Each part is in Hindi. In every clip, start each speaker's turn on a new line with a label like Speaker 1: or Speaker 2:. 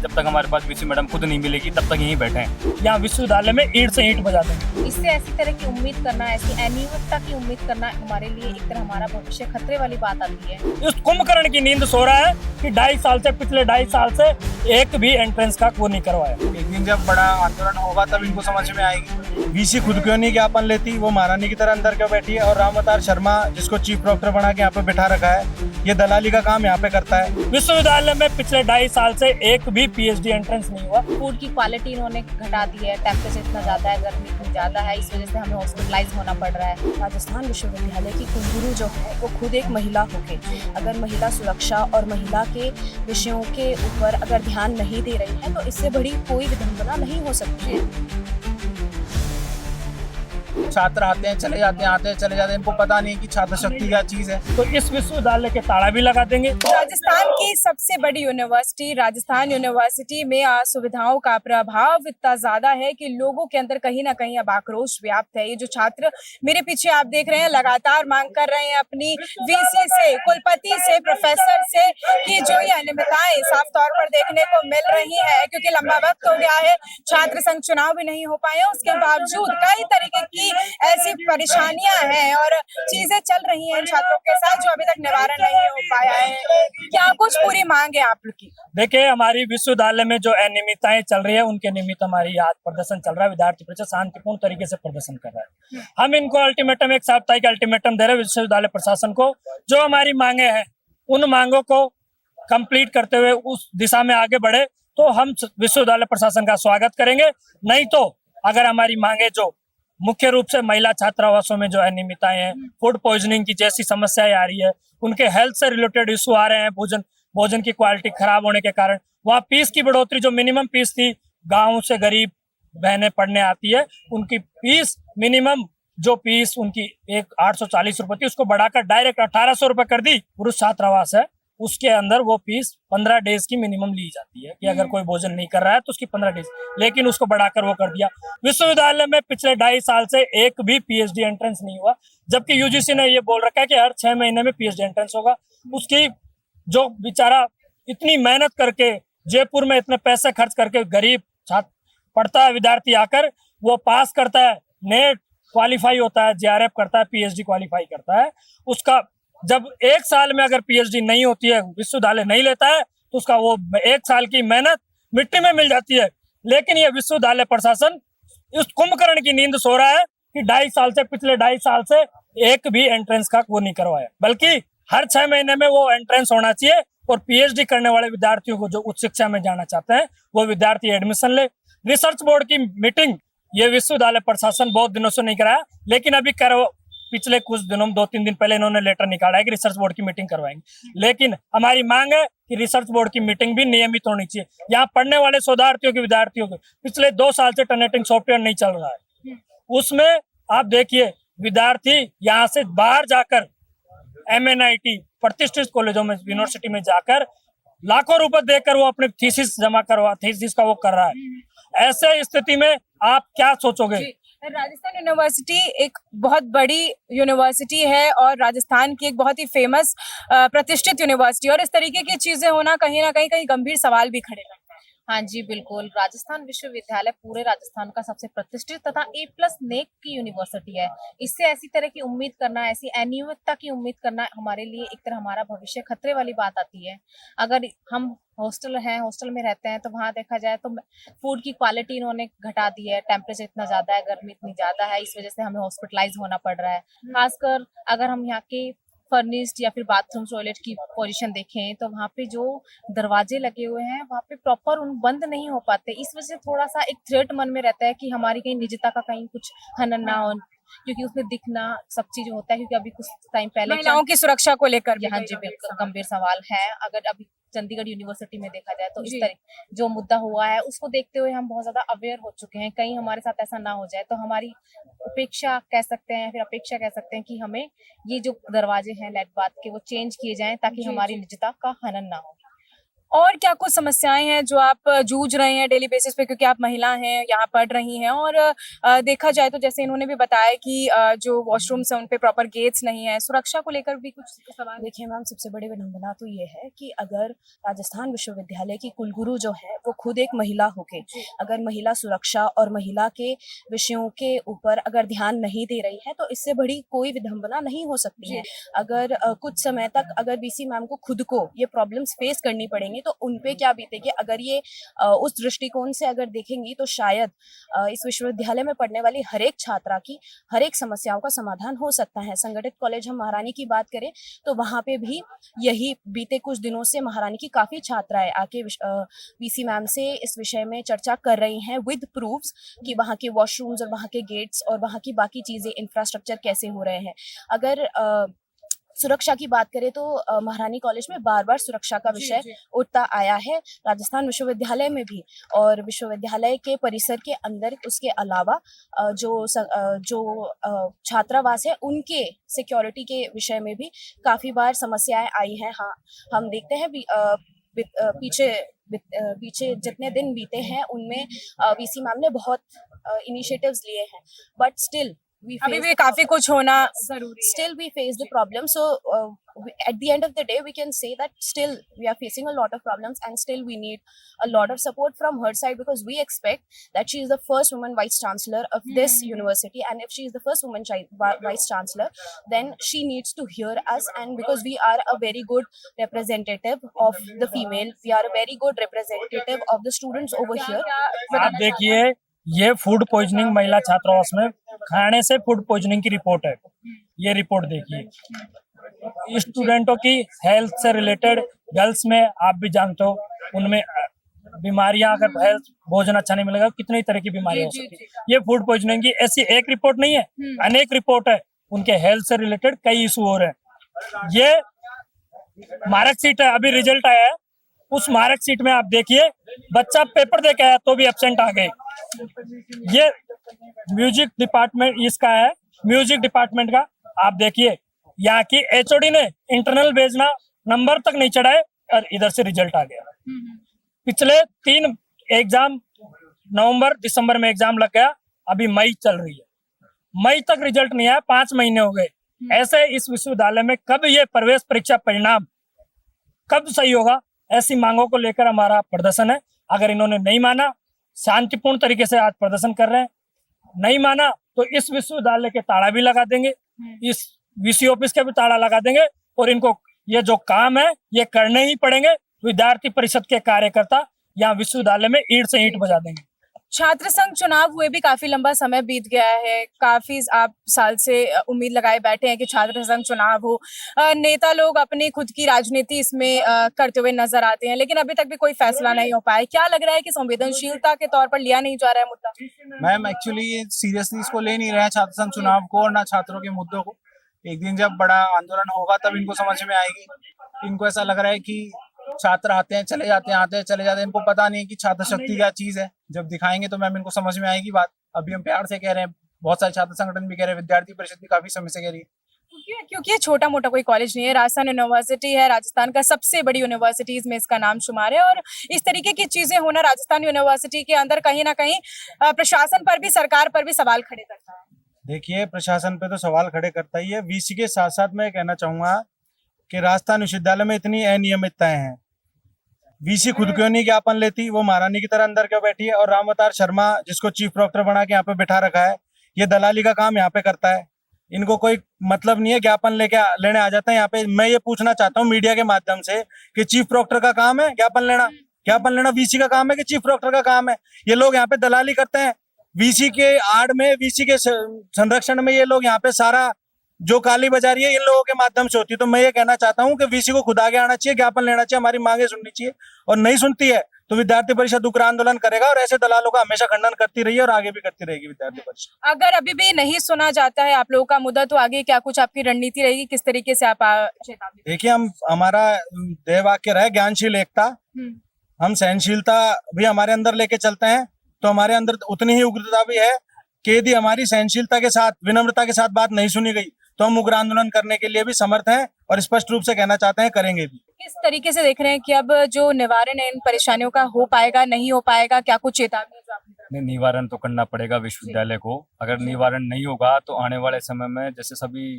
Speaker 1: जब तक हमारे पास वीसी मैडम खुद नहीं मिलेगी तब तक यहीं बैठे हैं। यहाँ विश्वविद्यालय में ईंट से ईंट बजा देंगे।
Speaker 2: इससे ऐसी तरह की उम्मीद करना, ऐसी अनियमितता की उम्मीद करना हमारे लिए एक तरह हमारा भविष्य खतरे वाली बात आती है।
Speaker 1: इस कुंभकर्ण की नींद सो रहा है कि पिछले 2.5 साल से एक भी एंट्रेंस का वो नहीं करवाया।
Speaker 3: एक दिन जब बड़ा आंदोलन होगा तब इनको समझ में आएगी। वीसी खुद क्यों नहीं ज्ञापन लेती, वो महारानी की तरह अंदर क्यों बैठी है, और रामअवतार शर्मा जिसको चीफ डॉक्टर बना के यहाँ पे बिठा रखा है, ये दलाली का काम यहाँ पे करता है।
Speaker 1: विश्वविद्यालय में पिछले 2.5 साल से एक भी पीएचडी एंट्रेंस नहीं हुआ।
Speaker 2: फूड की क्वालिटी इन्होंने घटा दी है, टेम्परेचर इतना ज्यादा है, गर्मी इतनी ज्यादा है, इस वजह से हमें हॉस्पिटलाइज होना पड़ रहा है।
Speaker 4: राजस्थान विश्वविद्यालय की कुलगुरु जो है वो खुद एक महिला होके अगर महिला सुरक्षा और महिला के विषयों के ऊपर अगर ध्यान नहीं दे रही है तो इससे बड़ी कोई विडंबना नहीं हो सकती है।
Speaker 3: छात्र आते हैं चले जाते हैं, आते हैं चले जाते हैं, इनको पता नहीं कि छात्र शक्ति क्या चीज है।
Speaker 1: तो इस विश्वविद्यालय के ताला भी लगा देंगे।
Speaker 4: राजस्थान की सबसे बड़ी यूनिवर्सिटी राजस्थान यूनिवर्सिटी में सुविधाओं का प्रभाव इतना ज्यादा है कि लोगों के अंदर कहीं ना कहीं अब आक्रोश व्याप्त है। ये जो छात्र मेरे पीछे आप देख रहे हैं लगातार मांग कर रहे हैं अपनी वीसी से, कुलपति से, प्रोफेसर से कि जो ये अनियमितताएं साफ तौर पर देखने को मिल रही है, क्योंकि लंबा वक्त हो गया है, छात्र संघ चुनाव भी नहीं हो पाए, उसके बावजूद कई तरीके की ऐसी परेशानियां हैं और चीजें चल रही हैं छात्रों के साथ जो अभी तक निवारण नहीं हो पाया है। क्या कुछ पूरी मांग है आप लोग की?
Speaker 1: देखिए, हमारी विश्वविद्यालय में जो अनियमितताएं चल रही है उनके निमित्त हमारी आज प्रदर्शन चल रहा है। विद्यार्थी परिषद शांतिपूर्ण तरीके से प्रदर्शन कर रहा है। हम इनको अल्टीमेटम, एक साप्ताहिक अल्टीमेटम दे रहे हैं विश्वविद्यालय प्रशासन को। जो हमारी मांगे हैं उन मांगों को कंप्लीट करते हुए उस दिशा में आगे बढ़े तो हम विश्वविद्यालय प्रशासन का स्वागत करेंगे। नहीं तो अगर हमारी मांगे जो मुख्य रूप से महिला छात्रावासों में जो अनियमितताएं हैं, फूड पॉइजनिंग की जैसी समस्याएं आ रही है, उनके हेल्थ से रिलेटेड इशू आ रहे हैं, भोजन की क्वालिटी खराब होने के कारण, वहाँ फीस की बढ़ोतरी, जो मिनिमम फीस थी, गाँव से गरीब बहनें पढ़ने आती है उनकी फीस मिनिमम जो फीस उनकी 840 रुपए थी उसको बढ़ाकर डायरेक्ट 1800 रुपए कर दी। पुरुष छात्रावास है उसके अंदर वो फीस 15 डेज की मिनिमम ली जाती है कि अगर कोई भोजन नहीं कर रहा है तो उसकी 15 डेज, लेकिन उसको बढ़ाकर वो कर दिया। विश्वविद्यालय में पिछले 2.5 साल से एक भी पीएचडी एंट्रेंस नहीं हुआ, जबकि यूजीसी ने ये बोल रखा है कि हर 6 महीने में पीएचडी एंट्रेंस होगा। उसकी जो बेचारा इतनी मेहनत करके जयपुर में इतने पैसे खर्च करके गरीब छात्र पढ़ता है, विद्यार्थी आकर वो पास करता है, नेट क्वालिफाई होता है, जेआरएफ करता है, पीएचडी क्वालिफाई करता है, उसका जब 1 साल में अगर पीएचडी नहीं होती है, विश्वविद्यालय नहीं लेता है तो उसका वो 1 साल की मेहनत मिट्टी में मिल जाती है। लेकिन ये विश्वविद्यालय प्रशासन इस कुंभकर्ण की नींद सो रहा है कि पिछले 2.5 साल से एक भी एंट्रेंस का वो नहीं करवाया, बल्कि हर 6 महीने में वो एंट्रेंस होना चाहिए और पीएचडी करने वाले विद्यार्थियों को जो उच्च शिक्षा में जाना चाहते हैं वो विद्यार्थी एडमिशन ले। रिसर्च बोर्ड की मीटिंग ये विश्वविद्यालय प्रशासन बहुत दिनों से नहीं कराया, लेकिन अभी पिछले कुछ दिनों 2-3 दिन पहले इन्होंने लेटर निकाला है कि रिसर्च बोर्ड की मीटिंग करवाएंगे। लेकिन हमारी मांग है कि रिसर्च बोर्ड की मीटिंग भी नियमित होनी चाहिए। यहाँ पढ़ने वाले शोधार्थियों के, विद्यार्थियों के पिछले 2 साल से टर्नेटिंग सॉफ्टवेयर नहीं चल रहा है। उसमें आप देखिए विद्यार्थी यहाँ से बाहर जाकर MNIT प्रतिष्ठित कॉलेजों में, यूनिवर्सिटी में जाकर लाखों रुपए देकर वो अपने थीसिस का वो कर रहा है। ऐसे स्थिति में आप क्या सोचोगे?
Speaker 4: राजस्थान यूनिवर्सिटी एक बहुत बड़ी यूनिवर्सिटी है और राजस्थान की एक बहुत ही फेमस प्रतिष्ठित यूनिवर्सिटी, और इस तरीके की चीजें होना कहीं ना कहीं गंभीर सवाल भी खड़े करते हैं।
Speaker 2: हाँ जी बिल्कुल, राजस्थान विश्वविद्यालय पूरे राजस्थान का सबसे प्रतिष्ठित तथा A+ नेक की यूनिवर्सिटी है। इससे ऐसी तरह की उम्मीद करना, ऐसी अनियमितता की उम्मीद करना हमारे लिए एक तरह हमारा भविष्य खतरे वाली बात आती है। अगर हम हॉस्टल में रहते हैं तो वहाँ देखा जाए तो फूड की क्वालिटी इन्होंने घटा दी है, टेम्परेचर इतना ज्यादा है, गर्मी इतनी ज्यादा है, इस वजह से हमें हॉस्पिटलाइज होना पड़ रहा है। खासकर अगर हम यहाँ के फर्निश्ड या फिर बाथरूम टॉयलेट की पोजीशन देखें तो वहाँ पे जो दरवाजे लगे हुए हैं वहाँ पे प्रॉपर उन बंद नहीं हो पाते। इस वजह से थोड़ा सा एक थ्रेट मन में रहता है कि हमारी कहीं निजता का कहीं कुछ हनन ना हो, क्योंकि उसमें दिखना सब चीज होता है। क्योंकि अभी कुछ टाइम पहले
Speaker 4: महिलाओं की सुरक्षा को लेकर भी
Speaker 2: हाँ जी बिल्कुल गंभीर सवाल है। अगर अभी चंडीगढ़ यूनिवर्सिटी में देखा जाए तो इस तरह जो मुद्दा हुआ है उसको देखते हुए हम बहुत ज्यादा अवेयर हो चुके हैं, कहीं हमारे साथ ऐसा ना हो जाए। तो हमारी उपेक्षा कह सकते हैं, फिर अपेक्षा कह सकते हैं कि हमें ये जो दरवाजे हैं लैट बात के वो चेंज किए जाएं ताकि हमारी निजता का हनन ना हो।
Speaker 4: और क्या कुछ समस्याएं हैं जो आप जूझ रहे हैं डेली बेसिस पे, क्योंकि आप महिला हैं, यहाँ पढ़ रही हैं, और देखा जाए तो जैसे इन्होंने भी बताया कि जो वॉशरूम्स हैं उन पे प्रॉपर गेट्स नहीं है, सुरक्षा को लेकर भी कुछ सवाल।
Speaker 5: देखिए मैम, सबसे बड़ी विडंबना तो ये है कि अगर राजस्थान विश्वविद्यालय की कुलगुरु जो है वो खुद एक महिला होके अगर महिला सुरक्षा और महिला के विषयों के ऊपर अगर ध्यान नहीं दे रही है तो इससे बड़ी कोई विडंबना नहीं हो सकती है। अगर कुछ समय तक अगर वीसी मैम को खुद को ये प्रॉब्लम्स फेस करनी पड़ेंगी तो उन पे क्या बीतेगी। अगर ये उस दृष्टिकोण से अगर देखेंगी तो शायद इस विश्वविद्यालय में पढ़ने वाली हर एक छात्रा की हर एक समस्याओं का समाधान हो सकता है। संगठित कॉलेज हम महारानी की बात करें तो वहां पे भी यही बीते कुछ दिनों से महारानी की काफी छात्राएं आके वीसी मैम से इस विषय में चर्चा कर रही हैं विद प्रूफ्स कि वहां के वॉशरूम्स और वहां के गेट्स और वहां की बाकी चीजें इंफ्रास्ट्रक्चर कैसे हो रहे हैं। अगर सुरक्षा की बात करें तो महारानी कॉलेज में बार बार सुरक्षा का विषय उठता आया है, राजस्थान विश्वविद्यालय में भी, और विश्वविद्यालय के परिसर के अंदर उसके अलावा जो छात्रावास है उनके सिक्योरिटी के विषय में भी काफी बार समस्याएं आई हैं। हाँ, हम देखते हैं पीछे जितने दिन बीते हैं उनमें वीसी मैम ने बहुत इनिशिएटिव्स लिए हैं, बट स्टिल
Speaker 4: अभी भी काफी कुछ होना जरूरी है।
Speaker 5: Still we face the problem, so at the end of the day we can say that still we are facing a lot of problems and still we need a lot of support from her side, because we expect that she is the first woman vice chancellor of this university, and if she is the first woman vice chancellor then she needs to hear us, and because we are a very good representative of the female, we are a very good representative of the students over here.
Speaker 1: आप देखिए, ये फूड पॉइजनिंग महिला छात्रावास में खाने से फूड पॉइजनिंग की रिपोर्ट है। ये रिपोर्ट देखिए, स्टूडेंटों की हेल्थ से रिलेटेड, गर्ल्स में आप भी जानते हो उनमें बीमारियां, अगर हेल्थ भोजन अच्छा नहीं मिलेगा कितनी तरह की बीमारियां हो सकती है। ये फूड पॉइजनिंग की ऐसी एक रिपोर्ट नहीं है, अनेक रिपोर्ट है, उनके हेल्थ से रिलेटेड कई इशू हो रहे हैं। ये मार्कशीट है, अभी रिजल्ट आया है, उस मार्कशीट में आप देखिए बच्चा पेपर दे के आया तो भी एब्सेंट आ गए। ये म्यूजिक डिपार्टमेंट इसका है, म्यूजिक डिपार्टमेंट का आप देखिए, यहाँ की एचओडी ने इंटरनल भेजना नंबर तक नहीं चढ़ाए और इधर से रिजल्ट आ गया। पिछले 3 एग्जाम नवंबर दिसंबर में एग्जाम लग गया, अभी मई चल रही है, मई तक रिजल्ट नहीं आया, 5 महीने हो गए। ऐसे इस विश्वविद्यालय में कब ये प्रवेश परीक्षा परिणाम कब सही होगा, ऐसी मांगों को लेकर हमारा प्रदर्शन है। अगर इन्होंने नहीं माना, शांतिपूर्ण तरीके से आज प्रदर्शन कर रहे हैं, नहीं माना तो इस विश्वविद्यालय के ताला भी लगा देंगे, इस वीसी ऑफिस के भी ताला लगा देंगे, और इनको ये जो काम है ये करने ही पड़ेंगे। विद्यार्थी परिषद के कार्यकर्ता यहाँ विश्वविद्यालय में ईंट से ईंट बजा देंगे।
Speaker 4: छात्र संघ चुनाव हुए भी काफी लंबा समय बीत गया है, काफी आप साल से उम्मीद लगाए बैठे हैं कि छात्र संघ चुनाव हो, नेता लोग अपनी खुद की राजनीति इसमें करते हुए नजर आते हैं, लेकिन अभी तक भी कोई फैसला नहीं हो पाया। क्या लग रहा है कि संवेदनशीलता के तौर पर लिया नहीं जा रहा है मुद्दा?
Speaker 3: मैम एक्चुअली ये सीरियसली इसको ले नहीं रहे हैं छात्र संघ चुनाव को और ना छात्रों के मुद्दों को। एक दिन जब बड़ा आंदोलन होगा तब इनको समझ में आएगी। इनको ऐसा लग रहा है कि छात्र आते हैं चले जाते हैं, आते हैं चले जाते हैं, इनको पता नहीं है कि छात्र शक्ति क्या चीज है। जब दिखाएंगे तो मैम इनको समझ में आएगी बात। अभी हम प्यार से कह रहे हैं, बहुत सारे छात्र संगठन भी कह रहे हैं, विद्यार्थी परिषद भी काफी समय से कह रही है।
Speaker 4: क्योंकि ये छोटा मोटा कोई कॉलेज नहीं है, राजस्थान यूनिवर्सिटी है, राजस्थान का सबसे बड़ी यूनिवर्सिटीज में इसका नाम शुमार है, और इस तरीके की चीजें होना राजस्थान यूनिवर्सिटी के अंदर कहीं ना कहीं प्रशासन पर भी, सरकार पर भी सवाल खड़े करता है।
Speaker 3: देखिए, प्रशासन पे तो सवाल खड़े करता ही है। वीसी के साथ साथ मैं कहना चाहूंगा कि राजस्थान विश्वविद्यालय में इतनी अनियमितताएं हैं, वीसी खुद क्यों नहीं ज्ञापन लेती, वो महारानी की तरह अंदर क्यों बैठी है, और राम अवतार शर्मा जिसको चीफ प्रोक्टर बना के यहाँ पे बिठा रखा है, ये दलाली का काम यहाँ पे करता है। इनको कोई मतलब नहीं है, ज्ञापन लेने आ जाता है यहाँ पे। मैं ये पूछना चाहता हूँ मीडिया के माध्यम से कि चीफ प्रोक्टर का काम है ज्ञापन लेना? ज्ञापन लेना वीसी का काम है कि चीफ प्रोक्टर का काम है? ये लोग यहाँ पे दलाली करते हैं वीसी के आड़ में, वीसी के संरक्षण में। ये लोग यहाँ पे सारा जो काली बाजारी है इन लोगों के माध्यम से होती है। तो मैं ये कहना चाहता हूँ कि वीसी को खुद आगे आना चाहिए, ज्ञापन लेना चाहिए, हमारी मांगे सुननी चाहिए, और नहीं सुनती है तो विद्यार्थी परिषद उग्र आंदोलन करेगा, और ऐसे दलालों का हमेशा खंडन करती रही है और आगे भी करती रहेगी विद्यार्थी परिषद।
Speaker 4: अगर अभी भी नहीं सुना जाता है आप लोगों का मुद्दा, तो आगे क्या कुछ आपकी रणनीति रहेगी, किस तरीके से आप चेतावनी?
Speaker 3: देखिए, हमारा देह वाक्य रहे ज्ञानशील एकता, हम सहनशीलता भी हमारे अंदर लेके चलते हैं, तो हमारे अंदर उतनी ही उग्रता भी है कि यदि हमारी सहनशीलता के साथ, विनम्रता के साथ बात नहीं सुनी गई तो हम उग्र आंदोलन करने के लिए भी समर्थ हैं, और स्पष्ट रूप से कहना चाहते हैं करेंगे भी।
Speaker 4: किस तरीके से देख रहे हैं कि अब जो निवारण है इन परेशानियों का हो पाएगा, नहीं हो पाएगा, क्या कुछ चेतावनी जो आपने दी?
Speaker 6: नहीं, निवारण तो करना पड़ेगा विश्वविद्यालय को। अगर निवारण नहीं होगा तो आने वाले समय में, जैसे सभी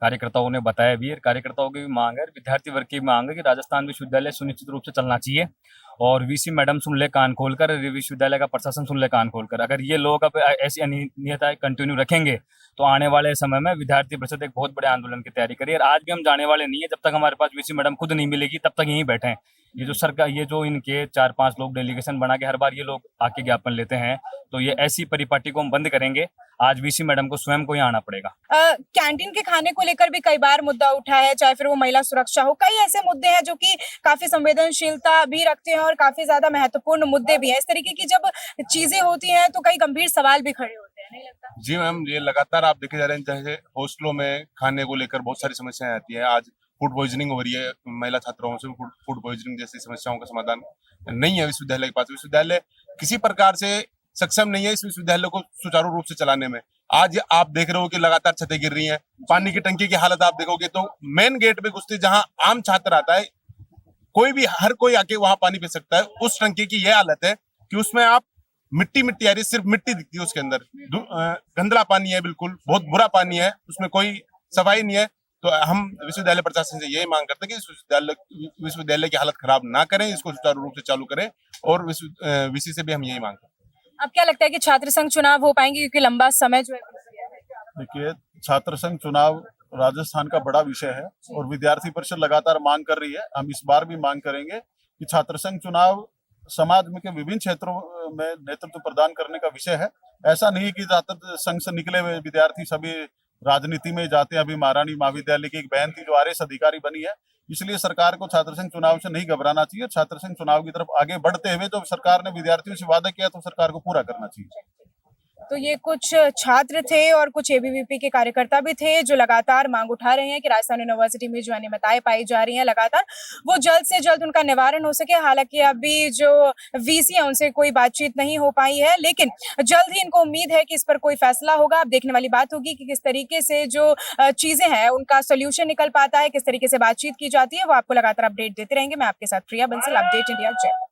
Speaker 6: कार्यकर्ताओं ने बताया भी है, कार्यकर्ताओं की भी मांग है, विद्यार्थी वर्ग की भी मांग है कि राजस्थान विश्वविद्यालय सुनिश्चित रूप से चलना चाहिए। और वीसी मैडम सुन ले कान खोलकर, विश्वविद्यालय का प्रशासन सुन ले कान खोलकर। अगर ये लोग अब ऐसी अनियमितताएं कंटिन्यू रखेंगे तो आने वाले समय में विद्यार्थी परिषद एक बहुत बड़े आंदोलन की तैयारी करिए। और आज भी हम जाने वाले नहीं है, जब तक हमारे पास वीसी मैडम खुद नहीं मिलेगी तब तक यहीं बैठे हैं। ये जो सरकार, ये जो इनके 4-5 लोग डेलीगेशन बना के हर बार ये लोग आके ज्ञापन लेते हैं, तो ये ऐसी परिपाटी को हम बंद करेंगे। आज वीसी मैडम को स्वयं को यहाँ आना पड़ेगा।
Speaker 4: कैंटीन के खाने को लेकर भी कई बार मुद्दा उठा है, चाहे फिर वो महिला सुरक्षा हो, कई ऐसे मुद्दे हैं जो कि काफी संवेदनशीलता भी रखते हैं और काफी ज्यादा महत्वपूर्ण मुद्दे भी हैं। इस तरीके की जब चीजें होती हैं तो कई गंभीर सवाल भी खड़े होते हैं, नहीं लगता?
Speaker 7: जी मैम, ये लगातार आप देखे जा रहे हैं, जैसे हॉस्टलों में खाने को लेकर बहुत सारी समस्याएं आती है। आज फूड पॉइजनिंग हो रही है, महिला छात्राओं से फूड पॉइजनिंग जैसी समस्याओं का समाधान नहीं है विश्वविद्यालय के पास। विश्वविद्यालय किसी प्रकार से सक्षम नहीं है इस विश्वविद्यालय को सुचारू रूप से चलाने में। आज आप देख रहे हो कि लगातार छतें गिर रही हैं, पानी की टंकी की हालत आप देखोगे तो मेन गेट पे घुसते जहां आम छात्र आता है, कोई भी हर कोई आके वहां पानी पी सकता है। उस टंकी की यह हालत है कि उसमें आप मिट्टी आ रही है, सिर्फ मिट्टी दिखती है उसके अंदर। गंदला पानी है, बिल्कुल बहुत बुरा पानी है, उसमें कोई सफाई नहीं है। तो हम विश्वविद्यालय प्रशासन से यही मांग करते हैं कि विश्वविद्यालय की हालत खराब ना करें, इसको सुचारू रूप से चालू करें। और वीसी से भी हम यही मांग करते हैं।
Speaker 4: अब क्या लगता है कि छात्र संघ चुनाव हो पाएंगे, क्योंकि लंबा समय जो है बीत गया है?
Speaker 8: देखिए, छात्र संघ चुनाव राजस्थान का बड़ा विषय है और विद्यार्थी परिषद लगातार मांग कर रही है। हम इस बार भी मांग करेंगे कि छात्र संघ चुनाव समाज में के विभिन्न क्षेत्रों में नेतृत्व प्रदान करने का विषय है। ऐसा नहीं कि छात्र संघ से निकले हुए विद्यार्थी सभी राजनीति में जाते हैं। अभी महारानी महाविद्यालय की एक बहन थी जो आरएस अधिकारी बनी है, इसलिए सरकार को छात्र संघ चुनाव से नहीं घबराना चाहिए। छात्र संघ चुनाव की तरफ आगे बढ़ते हुए जो सरकार ने विद्यार्थियों से वादा किया तो सरकार को पूरा करना चाहिए।
Speaker 4: तो ये कुछ छात्र थे और कुछ एबीवीपी के कार्यकर्ता भी थे जो लगातार मांग उठा रहे हैं कि राजस्थान यूनिवर्सिटी में जो अनियमितताएं पाई जा रही हैं लगातार, वो जल्द से जल्द उनका निवारण हो सके। हालांकि अभी जो वीसी है उनसे कोई बातचीत नहीं हो पाई है, लेकिन जल्द ही इनको उम्मीद है कि इस पर कोई फैसला होगा। अब देखने वाली बात होगी कि किस तरीके से जो चीजें हैं उनका सोल्यूशन निकल पाता है, किस तरीके से बातचीत की जाती है, वो आपको लगातार अपडेट देते रहेंगे। मैं आपके साथ प्रिया बंसल, अपडेट इंडिया, जय।